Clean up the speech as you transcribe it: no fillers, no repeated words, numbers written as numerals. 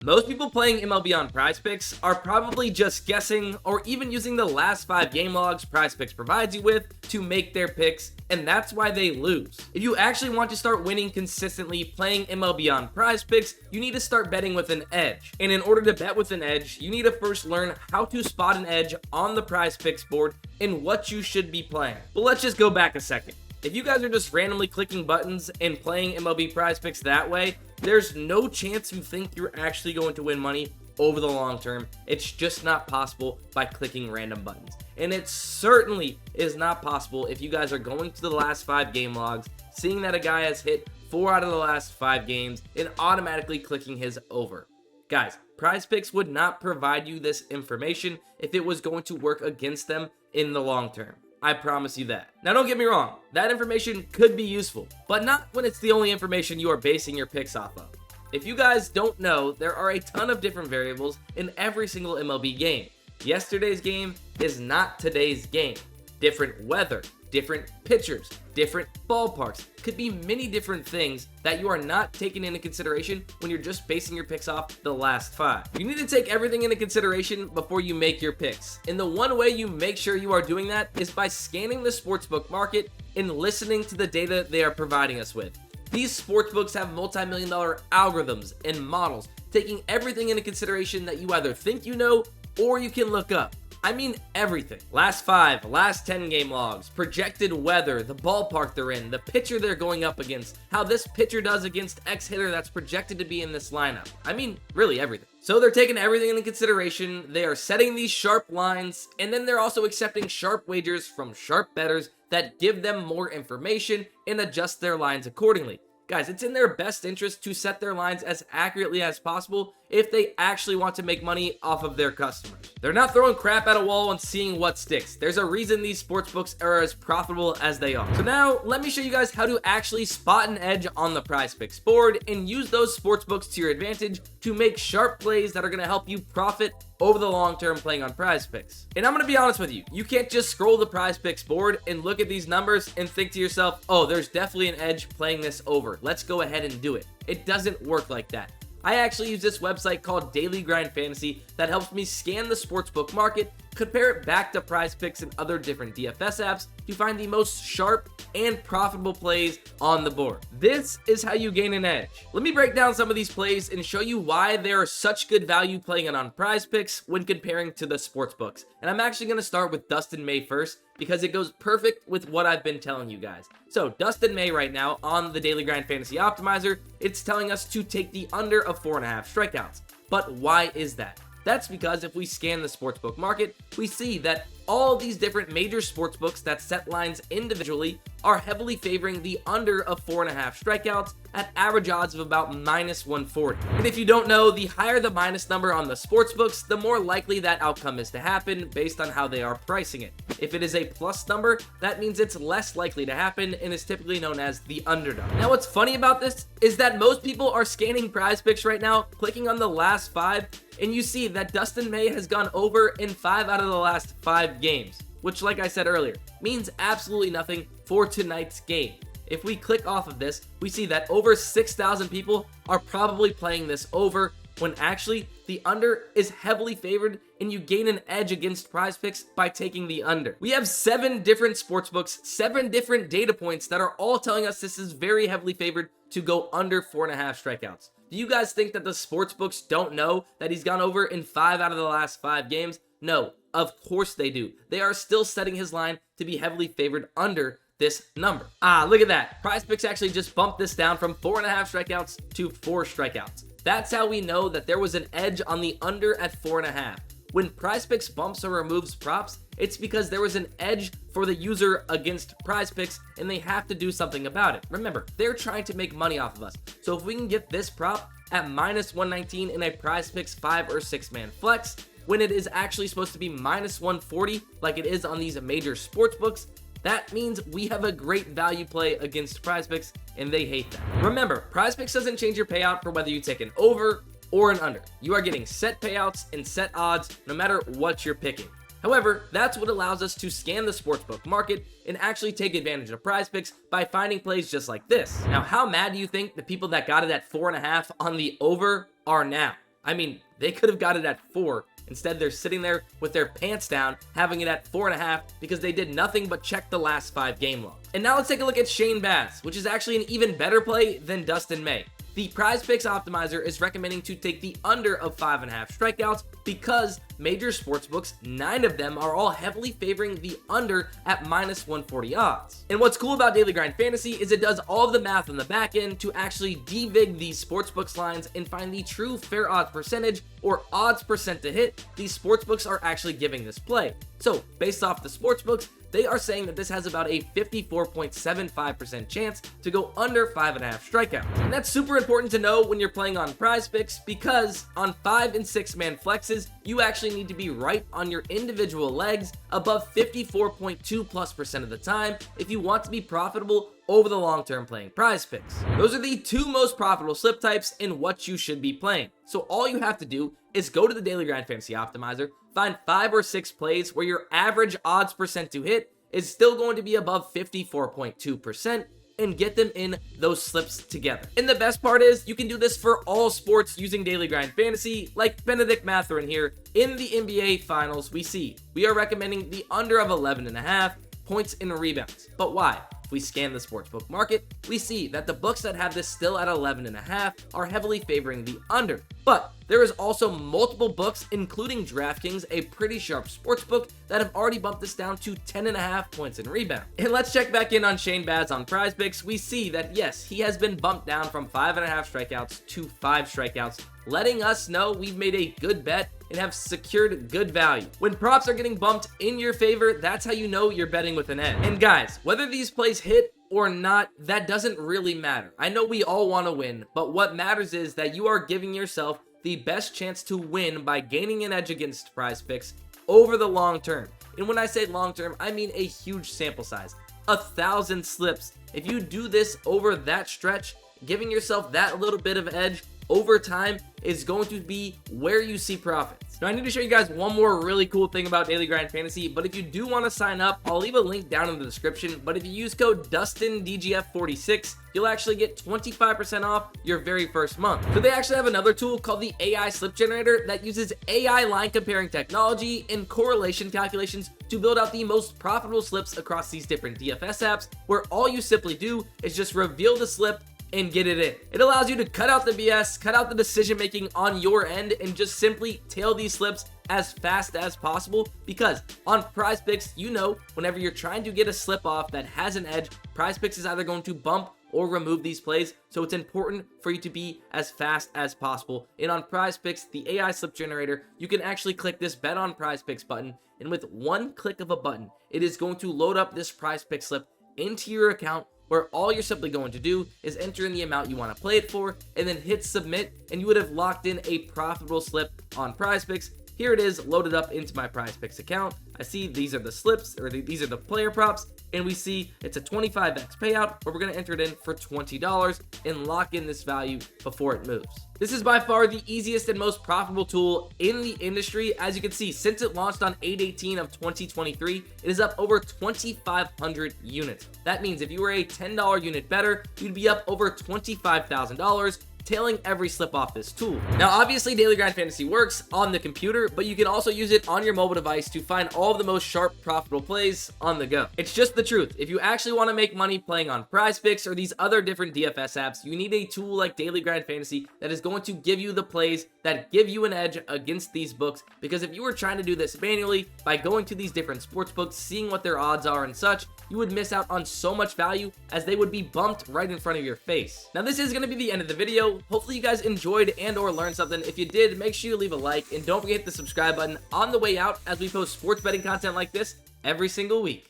Most people playing MLB on PrizePicks are probably just guessing or even using the last 5 game logs PrizePicks provides you with to make their picks, and that's why they lose. If you actually want to start winning consistently playing MLB on PrizePicks, you need to start betting with an edge. And in order to bet with an edge, you need to first learn how to spot an edge on the PrizePicks board and what you should be playing. But let's just go back a second. If you guys are just randomly clicking buttons and playing MLB PrizePicks that way, there's no chance you think you're actually going to win money over the long term. It's just not possible by clicking random buttons. And it certainly is not possible if you guys are going to the last 5 game logs, seeing that a guy has hit 4 out of the last 5 games, and automatically clicking his over. Guys, PrizePicks would not provide you this information if it was going to work against them in the long term. I promise you that. Now, don't get me wrong, that information could be useful, but not when it's the only information you are basing your picks off of. If you guys don't know, there are a ton of different variables in every single MLB game. Yesterday's game is not today's game. Different weather, different pitchers, different ballparks. Could be many different things that you are not taking into consideration when you're just basing your picks off the last 5. You need to take everything into consideration before you make your picks. And the one way you make sure you are doing that is by scanning the sportsbook market and listening to the data they are providing us with. These sportsbooks have multi-million-dollar algorithms and models, taking everything into consideration that you either think you know or you can look up. I mean everything. Last 5, last 10 game logs, projected weather, the ballpark they're in, the pitcher they're going up against, how this pitcher does against X hitter that's projected to be in this lineup. I mean, really everything. So they're taking everything into consideration, they are setting these sharp lines, and then they're also accepting sharp wagers from sharp bettors that give them more information and adjust their lines accordingly. Guys, it's in their best interest to set their lines as accurately as possible if they actually want to make money off of their customers. They're not throwing crap at a wall and seeing what sticks. There's a reason these sportsbooks are as profitable as they are. So now, let me show you guys how to actually spot an edge on the PrizePicks board and use those sportsbooks to your advantage to make sharp plays that are going to help you profit over the long term playing on PrizePicks. And I'm going to be honest with you, you can't just scroll the PrizePicks board and look at these numbers and think to yourself, oh, there's definitely an edge playing this over. Let's go ahead and do it. It doesn't work like that. I actually use this website called Daily Grind Fantasy that helps me scan the sportsbook market, compare it back to PrizePicks and other different DFS apps to find the most sharp and profitable plays on the board. This is how you gain an edge. Let me break down some of these plays and show you why they are such good value playing it on PrizePicks when comparing to the sportsbooks. And I'm actually going to start with Dustin May first because it goes perfect with what I've been telling you guys. So Dustin May right now on the Daily Grind Fantasy Optimizer, it's telling us to take the under of 4.5 strikeouts. But why is that? That's because if we scan the sportsbook market, we see that all of these different major sportsbooks that set lines individually are heavily favoring the under of 4.5 strikeouts at average odds of about -140. And if you don't know, the higher the minus number on the sportsbooks, the more likely that outcome is to happen based on how they are pricing it. If it is a plus number, that means it's less likely to happen and is typically known as the underdog. Now, what's funny about this is that most people are scanning PrizePicks right now, clicking on the last 5, and you see that Dustin May has gone over in 5 out of the last 5 games, which, like I said earlier, means absolutely nothing for tonight's game. If we click off of this, we see that over 6,000 people are probably playing this over, when actually the under is heavily favored and you gain an edge against PrizePicks by taking the under. We have 7 different sportsbooks, 7 different data points that are all telling us this is very heavily favored to go under 4.5 strikeouts. Do you guys think that the sportsbooks don't know that he's gone over in 5 out of the last 5 games? No, of course they do. They are still setting his line to be heavily favored under this number. Look at that. PrizePicks actually just bumped this down from 4.5 strikeouts to 4 strikeouts. That's how we know that there was an edge on the under at 4.5. When PrizePicks bumps or removes props, it's because there was an edge for the user against PrizePicks and they have to do something about it. Remember, they're trying to make money off of us. So if we can get this prop at -119 in a PrizePicks 5 or 6 man flex, when it is actually supposed to be -140 like it is on these major sportsbooks, that means we have a great value play against PrizePicks, and they hate that. Remember, PrizePicks doesn't change your payout for whether you take an over or an under. You are getting set payouts and set odds no matter what you're picking. However, that's what allows us to scan the sportsbook market and actually take advantage of PrizePicks by finding plays just like this. Now, how mad do you think the people that got it at 4.5 on the over are now? I mean, they could have got it at 4. Instead, they're sitting there with their pants down, having it at 4.5 because they did nothing but check the last 5 game logs. And now let's take a look at Shane Baz, which is actually an even better play than Dustin May. The PrizePicks optimizer is recommending to take the under of 5.5 strikeouts because major sportsbooks, 9 of them, are all heavily favoring the under at minus 140 odds. And what's cool about Daily Grind Fantasy is it does all of the math on the back end to actually devig these sportsbooks lines and find the true fair odds percentage or odds percent to hit these sportsbooks are actually giving this play. So based off the sportsbooks, they are saying that this has about a 54.75% chance to go under 5.5 strikeouts. And that's super important to know when you're playing on PrizePicks because on 5 and 6 man flexes, you actually need to be right on your individual legs above 54.2% of the time if you want to be profitable over the long term playing PrizePicks. Those are the 2 most profitable slip types in what you should be playing. So all you have to do is go to the Daily Grind Fantasy Optimizer, find 5 or 6 plays where your average odds percent to hit is still going to be above 54.2%, and get them in those slips together. And the best part is you can do this for all sports using Daily Grind Fantasy, like Benedict Mathurin here. In the NBA Finals, we are recommending the under of 11.5 points in rebounds. But why? If we scan the sportsbook market, we see that the books that have this still at 11.5 are heavily favoring the under. But there is also multiple books, including DraftKings, a pretty sharp sportsbook, that have already bumped this down to 10.5 points in rebound. And let's check back in on Shane Baz on PrizePicks. We see that yes, he has been bumped down from 5.5 strikeouts to 5 strikeouts, letting us know we've made a good bet and have secured good value. When props are getting bumped in your favor, that's how you know you're betting with an edge. And guys, whether these plays hit or not, that doesn't really matter. I know we all want to win, but what matters is that you are giving yourself the best chance to win by gaining an edge against PrizePicks over the long term. And when I say long term, I mean a huge sample size, 1,000 slips. If you do this over that stretch, giving yourself that little bit of edge over time is going to be where you see profits. Now, I need to show you guys one more really cool thing about Daily Grind Fantasy, but if you do want to sign up, I'll leave a link down in the description, but if you use code DustinDGF46, you'll actually get 25% off your very first month. So they actually have another tool called the AI Slip Generator that uses AI line comparing technology and correlation calculations to build out the most profitable slips across these different DFS apps, where all you simply do is just reveal the slip and get it in. It allows you to cut out the BS, cut out the decision making on your end, and just simply tail these slips as fast as possible, because on PrizePicks, you know, whenever you're trying to get a slip off that has an edge, PrizePicks is either going to bump or remove these plays, so it's important for you to be as fast as possible. And on PrizePicks, the AI Slip Generator, you can actually click this Bet on PrizePicks button, and with one click of a button, it is going to load up this PrizePicks slip into your account, where all you're simply going to do is enter in the amount you want to play it for and then hit submit, and you would have locked in a profitable slip on PrizePicks. Here it is loaded up into my PrizePicks account. I see these are the slips, or these are the player props, and we see it's a 25x payout, but we're going to enter it in for $20 and lock in this value before it moves. This is by far the easiest and most profitable tool in the industry. As you can see, since it launched on 8/18 of 2023, it is up over 2,500 units. That means if you were a $10 unit bettor, you'd be up over $25,000, tailing every slip off this tool. Now, obviously, Daily Grind Fantasy works on the computer, but you can also use it on your mobile device to find all of the most sharp, profitable plays on the go. It's just the truth. If you actually want to make money playing on PrizePicks or these other different DFS apps, you need a tool like Daily Grind Fantasy that is going to give you the plays that give you an edge against these books, because if you were trying to do this manually by going to these different sports books, seeing what their odds are and such, you would miss out on so much value as they would be bumped right in front of your face. Now, this is going to be the end of the video. Hopefully you guys enjoyed and or learned something. If you did, make sure you leave a like, and don't forget to hit the subscribe button on the way out, as we post sports betting content like this every single week.